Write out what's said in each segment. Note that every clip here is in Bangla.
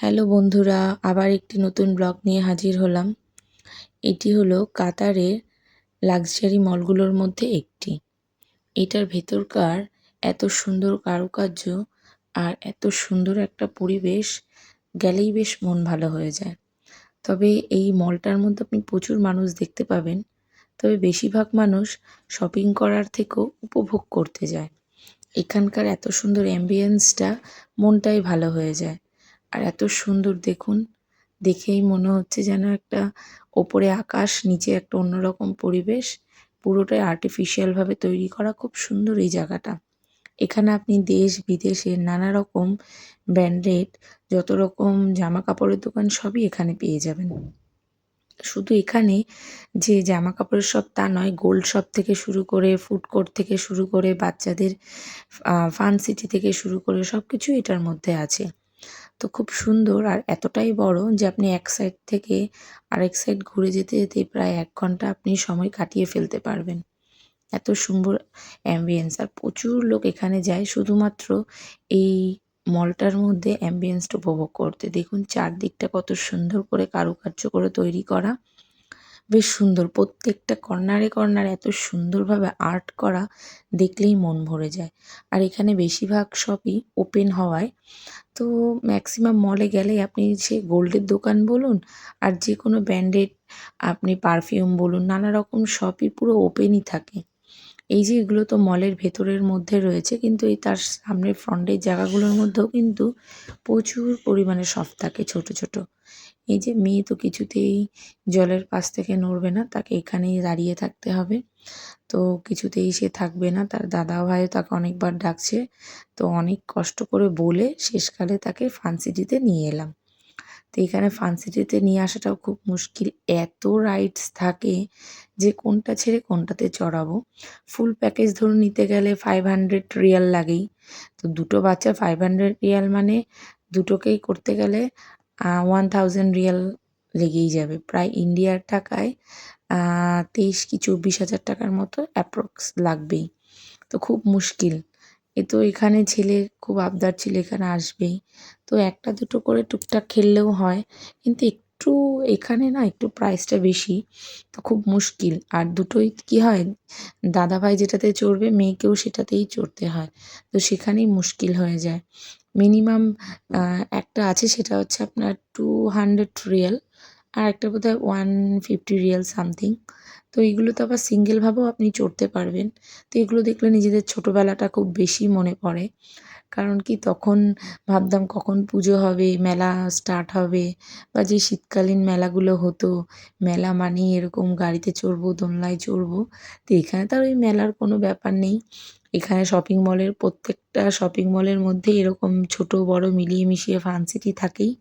হ্যালো বন্ধুরা, আবার একটি নতুন ব্লগ নিয়ে হাজির হলাম। এটি হলো কাতারের লাক্সারি মলগুলোর মধ্যে একটি। এটার ভেতরকার এত সুন্দর কারুকার্য আর এত সুন্দর একটা পরিবেশ, গেলেই বেশ মন ভালো হয়ে যায়। তবে এই মলটার মধ্যে আপনি প্রচুর মানুষ দেখতে পাবেন। তবে বেশিরভাগ মানুষ শপিং করার থেকেও উপভোগ করতে যায়। এখানকার এত সুন্দর অ্যাম্বিয়েন্সটা মনটাই ভালো হয়ে যায়। আর এত সুন্দর দেখুন, দেখেই মনে হচ্ছে যেন একটা ওপরে আকাশ, নিচে একটা অন্যরকম পরিবেশ। পুরোটাই আর্টিফিশিয়ালভাবে তৈরি করা, খুব সুন্দর এই জায়গাটা। এখানে আপনি দেশ বিদেশের নানা রকম ব্র্যান্ডেড যত রকম জামা কাপড়ের দোকান সবই এখানে পেয়ে যাবেন। শুধু এখানে যে জামা কাপড়ের শপ তা নয়, গোল্ড শপ থেকে শুরু করে, ফুড কোর্ট থেকে শুরু করে, বাচ্চাদের ফান সিটি থেকে শুরু করে সবকিছুই এটার মধ্যে আছে। তো খুব সুন্দর আর এতটাই বড় যে আপনি এক সাইড থেকে আরেক সাইড ঘুরে যেতে যেতে প্রায় ১ ঘন্টা আপনি সময় কাটিয়ে ফেলতে পারবেন। এত সুন্দর অ্যাম্বিয়েন্স আর প্রচুর লোক এখানে যায় শুধুমাত্র এই মলটার মধ্যে অ্যাম্বিয়েন্সটা উপভোগ করতে। দেখুন চারদিকটা কত সুন্দর করে কারুকার্য করে তৈরি করা। বেশ সুন্দর, প্রত্যেকটা কর্নারে কর্নারে এত সুন্দরভাবে আর্ট করা, দেখলেই মন ভরে যায়। আর এখানে বেশিরভাগ শপই ওপেন হওয়ায় তো ম্যাক্সিমাম মলে গেলেই আপনি সে গোল্ডের দোকান বলুন আর যে কোনো ব্র্যান্ডেড আপনি পারফিউম বলুন, নানা রকম শপই পুরো ওপেনই থাকে। এই যে এগুলো তো মলের ভেতরের মধ্যে রয়েছে, কিন্তু এই তার সামনের ফ্রন্টের জায়গাগুলোর মধ্যেও কিন্তু প্রচুর পরিমাণে শপ থাকে ছোট ছোট। এই যে মেয়ে তো কিছুতেই জলের পাশ থেকে নড়বে না, তাকে এখানেই দাঁড়িয়ে থাকতে হবে। তো কিছুতেই সে থাকবে না, তার দাদা ভাইও তাকে অনেকবার ডাকছে। তো অনেক কষ্ট করে বলে শেষকালে তাকে ফান সিটিতে নিয়ে এলাম। তো এখানে ফান সিটিতে নিয়ে আসাটাও খুব মুশকিল, এত রাইডস থাকে যে কোনটা ছেড়ে কোনটাতে চড়াবো। ফুল প্যাকেজ ধরুন নিতে গেলে 500 রিয়াল লাগেই। তো দুটো বাচ্চা 500 রিয়াল মানে দুটোকেই করতে গেলে 1000 রিয়াল লেগেই যাবে। প্রায় ইন্ডিয়ার টাকায় 23 কি 24,000 টাকার মতো অ্যাপ্রক্স লাগবেই। তো খুব মুশকিল। এ তো এখানে ছেলে খুব আবদার ছিল এখানে আসবেই। তো একটা দুটো করে টুকটাক খেললেও হয়। কিন্তু একটু এখানে না একটু প্রাইসটা বেশি। তো খুব মুশকিল। আর দুটোই কি হয়, দাদাভাই যেটাতে চড়বে মেয়েকেও সেটাতেই চড়তে হয়। তো সেখানেই মুশকিল হয়ে যায়। মিনিমাম একটা আছে সেটা হচ্ছে আপনার 200 রিয়াল, আর একটা বোধহয় 150 রিয়াল সামথিং। তো এগুলোতে আবার সিঙ্গেলভাবেও আপনি চড়তে পারবেন। তো এগুলো দেখলে নিজেদের ছোটোবেলাটা খুব বেশি মনে পড়ে। কারণ কি তখন ভাবতাম কখন পুজো হবে, মেলা স্টার্ট হবে, বা যে শীতকালীন মেলাগুলো হতো, মেলা মানেই এরকম গাড়িতে চড়বো, দোলনায় চড়বো। তো এখানে তো আর ওই মেলার কোনো ব্যাপার নেই। এখানে শপিং মলের প্রত্যেকটা শপিং মলের মধ্যেই এরকম ছোট বড় মিলিয়ে মিশিয়ে ফান সিটি থাকেই,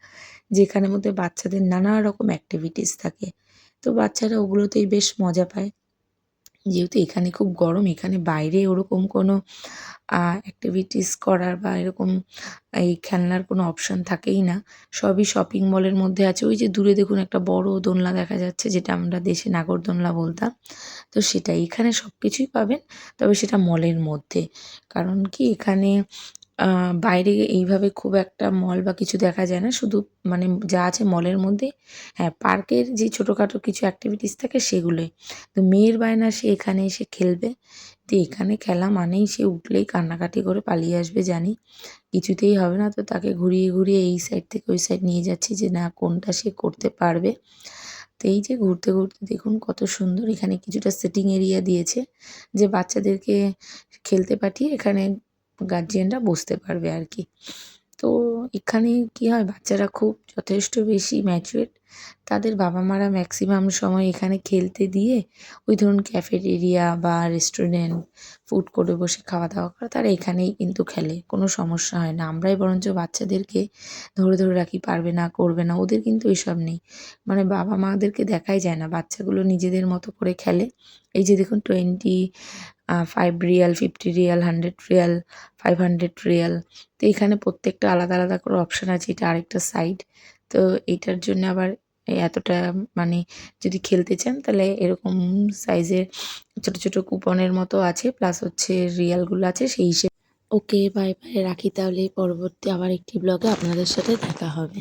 যেখানের মধ্যে বাচ্চাদের নানা রকম অ্যাক্টিভিটিস থাকে। তো বাচ্চারা ওগুলোতেই বেশ মজা পায়। যেহেতু এখানে খুব গরম, এখানে বাইরে ওরকম কোনো অ্যাক্টিভিটিস করার বা এরকম এই খেলনার কোনো অপশন থাকেই না। সবই শপিং মলের মধ্যে আছে। ওই যে দূরে দেখুন একটা বড় দোলনা দেখা যাচ্ছে, যেটা আমরা দেশে নাগরদোলনা বলতাম। তো সেটাই, এখানে সব কিছুই পাবেন, তবে সেটা মলের মধ্যে। কারণ কি এখানে বাইরে এইভাবে খুব একটা মল বা কিছু দেখা যায় না। শুধু মানে যা আছে মলের মধ্যে, হ্যাঁ, পার্কের যে ছোটোখাটো কিছু অ্যাক্টিভিটিস থাকে সেগুলোই। তো মেয়ের বায়না সে এখানে এসে খেলবে। তো এখানে খেলা মানেই সে উঠলেই কান্নাকাটি করে পালিয়ে আসবে জানি। কিছুতেই হবে না, তো তাকে ঘুরিয়ে ঘুরিয়ে এই সাইড থেকে ওই সাইড নিয়ে যাচ্ছি যে না কোনটা সে করতে পারবে। তো এই যে ঘুরতে ঘুরতে দেখুন কত সুন্দর, এখানে কিছুটা সিটিং এরিয়া দিয়েছে যে বাচ্চাদেরকে খেলতে পাঠিয়ে এখানে গার্জিয়ানরা বসতে পারবে আর কি। তো এখানে কি হয়, বাচ্চারা খুব যথেষ্ট বেশি ম্যাচুরড। তাদের বাবা মারা ম্যাক্সিমাম সময় এখানে খেলতে দিয়ে ওই ধরুন ক্যাফেটেরিয়া বা রেস্টুরেন্ট, ফুড কোর্টে বসে খাওয়া দাওয়া করে তারা এখানেই কিন্তু খেলে, কোনো সমস্যা হয় না। আমরাই বরঞ্চ বাচ্চাদেরকে ধরে ধরে রাখি, পারবে না, করবে না, ওদের কিন্তু এসব নেই। মানে বাবা মাদেরকে দেখাই যায় না, বাচ্চাগুলো নিজেদের মতো করে খেলে। এই যে দেখুন 5 রিয়াল, 50 রিয়াল, 100 রিয়াল, 500 রিয়াল। তো এখানে প্রত্যেকটা আলাদা আলাদা করে অপশন আছে, এটা আরেকটা সাইড। তো এটার জন্য আবার এতটা মানে যদি খেলতে চান তাহলে এরকম সাইজের ছোট ছোট কুপনের মতো আছে, প্লাস হচ্ছে রিয়ালগুলো আছে সেই হিসেবে। ওকে, বাই বাই, রাখি তাহলে। পরবর্তী আবার একটি ব্লগে আপনাদের সাথে দেখা হবে।